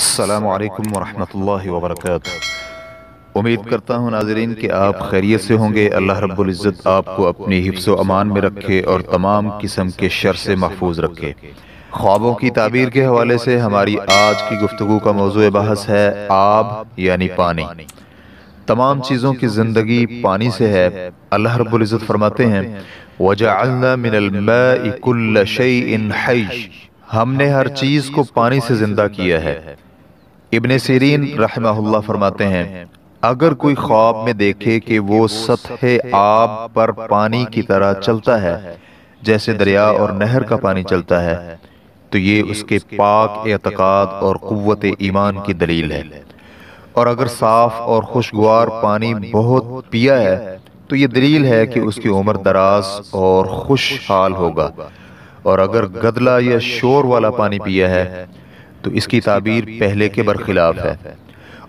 السلام علیکم ورحمۃ اللہ وبرکاتہ۔ امید کرتا ہوں ناظرین کہ آپ خیریت سے ہوں گے۔ اللہ رب العزت آپ کو اپنی حفظ و امان میں رکھے اور تمام قسم کے شر سے محفوظ رکھے۔ خوابوں کی تعبیر کے حوالے سے ہماری آج کی گفتگو کا موضوع بحث ہے آب یعنی پانی۔ تمام چیزوں کی زندگی پانی سے ہے۔ اللہ رب العزت فرماتے ہیں وَجَعَلْنَا مِنَ الْمَاءِ كُلَّ شَيْءٍ حَيٍّ، ہم نے ہر چیز کو پانی سے زندہ کیا ہے۔ ابن سیرین رحمہ اللہ فرماتے ہیں اگر کوئی خواب میں دیکھے کہ وہ سطح آب پر پانی کی طرح چلتا ہے جیسے دریا اور نہر کا پانی چلتا ہے تو یہ اس کے پاک اعتقاد اور قوت ایمان کی دلیل ہے، اور اگر صاف اور خوشگوار پانی بہت پیا ہے تو یہ دلیل ہے کہ اس کی عمر دراز اور خوشحال ہوگا، اور اگر گدلا یا شور والا پانی پیا ہے تو اس کی تعبیر پہلے کے برخلاف ہے،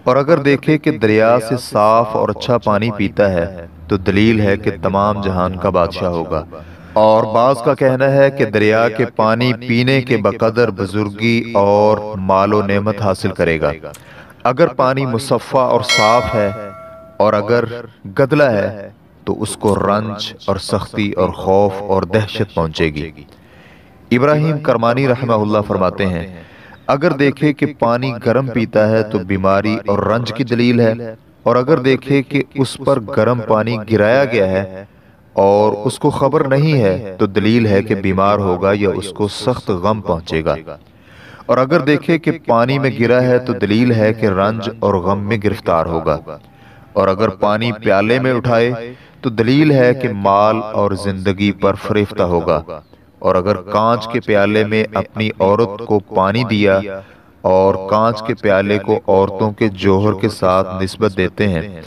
اور اگر دیکھے کہ دریا سے صاف اور اچھا پانی پیتا ہے تو دلیل ہے کہ تمام جہان کا بادشاہ ہوگا۔ اور بعض کا کہنا ہے کہ دریا کے پانی پینے کے بقدر بزرگی اور مال و نعمت حاصل کرے گا۔ اگر پانی مصفا اور صاف ہے اور اگر گدلا ہے تو اس کو رنج اور سختی اور خوف اور دہشت پہنچے گی۔ ابراہیم کرمانی رحمہ اللہ فرماتے ہیں اگر دیکھے کہ پانی گرم پیتا ہے تو بیماری اور رنج کی دلیل ہے، اور اگر دیکھے کہ اس پر گرم پانی گرایا گیا ہے اور اس کو خبر نہیں ہے تو دلیل ہے کہ بیمار ہوگا یا اس کو سخت غم پہنچے گا، اور اگر دیکھے کہ پانی میں گرا ہے تو دلیل ہے کہ رنج اور غم میں گرفتار ہوگا، اور اگر پانی پیالے میں اٹھائے تو دلیل ہے کہ مال اور زندگی پر فریفتہ ہوگا، اور اگر کانچ کے پیالے میں اپنی عورت کو پانی دیا اور کانچ کے پیالے کو عورتوں کے جوہر کے ساتھ نسبت دیتے ہیں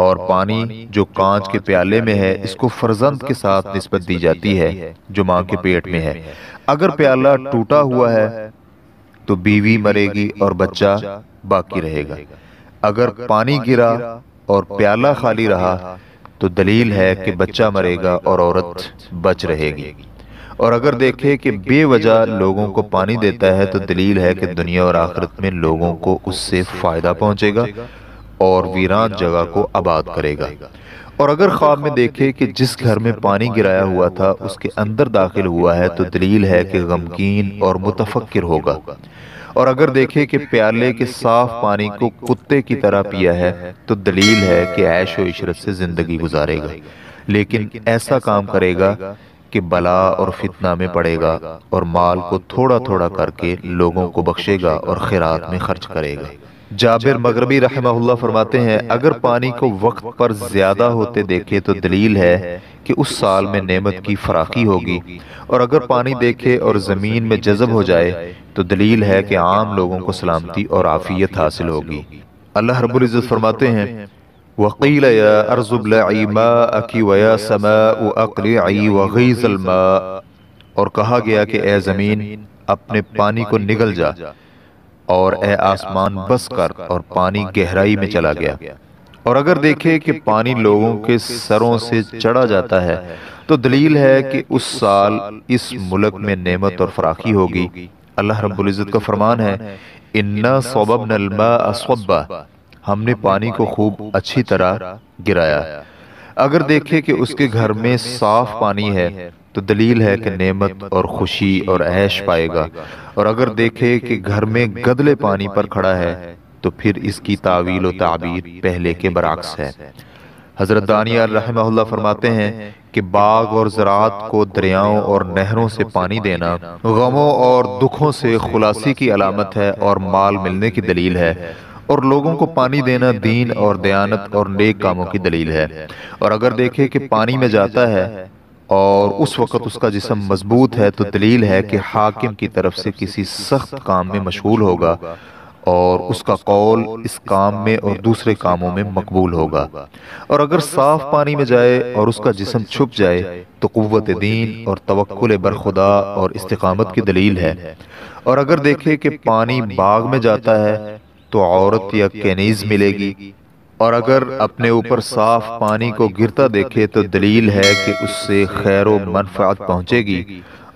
اور پانی جو کانچ کے پیالے میں ہے اس کو فرزند کے ساتھ نسبت دی جاتی ہے جو ماں کے پیٹ میں ہے، اگر پیالہ ٹوٹا ہوا ہے تو بیوی مرے گی اور بچہ باقی رہے گا، اگر پانی گرا اور پیالہ خالی رہا تو دلیل ہے کہ بچہ مرے گا اور عورت بچ رہے گی، اور اگر دیکھے کہ بے وجہ لوگوں کو پانی دیتا ہے تو دلیل ہے کہ دنیا اور آخرت میں لوگوں کو اس سے فائدہ پہنچے گا اور ویران جگہ کو آباد کرے گا، اور اگر خواب میں دیکھے کہ جس گھر میں پانی گرایا ہوا تھا اس کے اندر داخل ہوا ہے تو دلیل ہے کہ غمگین اور متفکر ہوگا، اور اگر دیکھے کہ پیالے کے صاف پانی کو کتے کی طرح پیا ہے تو دلیل ہے کہ عیش و عشرت سے زندگی گزارے گا، لیکن ایسا کام کرے گا کہ بلا اور فتنہ میں پڑے گا اور مال کو تھوڑا تھوڑا کر کے لوگوں کو بخشے گا اور خیرات میں خرچ کرے گا۔ جابر مغربی رحمہ اللہ فرماتے ہیں اگر پانی کو وقت پر زیادہ ہوتے دیکھے تو دلیل ہے کہ اس سال میں نعمت کی فراخی ہوگی، اور اگر پانی دیکھے اور زمین میں جذب ہو جائے تو دلیل ہے کہ عام لوگوں کو سلامتی اور عافیت حاصل ہوگی۔ اللہ رب العزت فرماتے ہیں وَقِيلَ يَا أَرْضُ ابْلَعِي مَاءَكِ وَيَا سَمَاءُ أَقْلِعِي وَغِيظَ الْمَاءِ، اور کہا گیا کہ اے زمین اپنے پانی کو نگل جا، اور اے آسمان بس کر، اور پانی گہرائی میں چلا گیا، اور اگر دیکھے کہ پانی لوگوں کے سروں سے چڑھا جاتا ہے تو دلیل ہے کہ اس سال اس ملک میں نعمت اور فراخی ہوگی۔ اللہ رب العزت کا فرمان ہے إِنَّا صَبَبْنَا الْمَاءَ صَبًّا، ہم نے پانی کو خوب اچھی طرح گرایا، اگر دیکھے کہ اس کے گھر میں صاف پانی ہے تو دلیل ہے کہ نعمت اور خوشی اور عیش پائے گا، اور اگر دیکھے کہ گھر میں گدلے پانی پر کھڑا ہے تو پھر اس کی تعویل و تعبیر پہلے کے برعکس ہے۔ حضرت دانیال رحمہ اللہ فرماتے ہیں کہ باغ اور زراعت کو دریاؤں اور نہروں سے پانی دینا غموں اور دکھوں سے خلاصی کی علامت ہے اور مال ملنے کی دلیل ہے، اور لوگوں کو پانی دینا دین اور دیانت اور نیک کاموں کی دلیل ہے، اور اگر دیکھے کہ پانی میں جاتا ہے اور اس وقت اس کا جسم مضبوط ہے تو دلیل ہے کہ حاکم کی طرف سے کسی سخت کام میں مشغول ہوگا اور اس کا قول اس کام میں اور دوسرے کاموں میں مقبول ہوگا، اور اگر صاف پانی میں جائے اور اس کا جسم چھپ جائے تو قوت دین اور توکل بر خدا اور استقامت کی دلیل ہے، اور اگر دیکھے کہ پانی باغ میں جاتا ہے تو عورت یا کنیز ملے گی، اور اگر اپنے اوپر صاف پانی کو گرتا دیکھے تو دلیل ہے کہ اس سے خیر و منفعت پہنچے گی،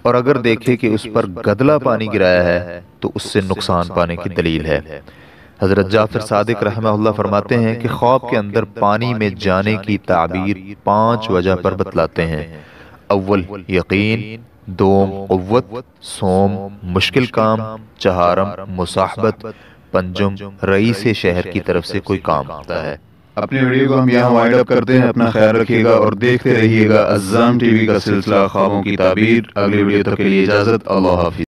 اور اگر دیکھے کہ اس پر گدلا پانی گرایا ہے تو اس سے نقصان پانے کی دلیل ہے۔ حضرت جعفر صادق رحمہ اللہ فرماتے ہیں کہ خواب کے اندر پانی میں جانے کی تعبیر 5 وجہ پر بتلاتے ہیں۔ اول یقین، دوم قوت، سوم مشکل کام، چہارم مصاحبت، پنجم رئیس شہر کی طرف سے کوئی کام ہوتا ہے۔ اپنے ویڈیو کو ہم یہاں وائنڈ اپ کرتے ہیں۔ اپنا خیال رکھیے گا اور دیکھتے رہیے گا عزام ٹی وی کا سلسلہ خوابوں کی تعبیر۔ اگلی ویڈیو تک کے لیے اجازت، اللہ حافظ۔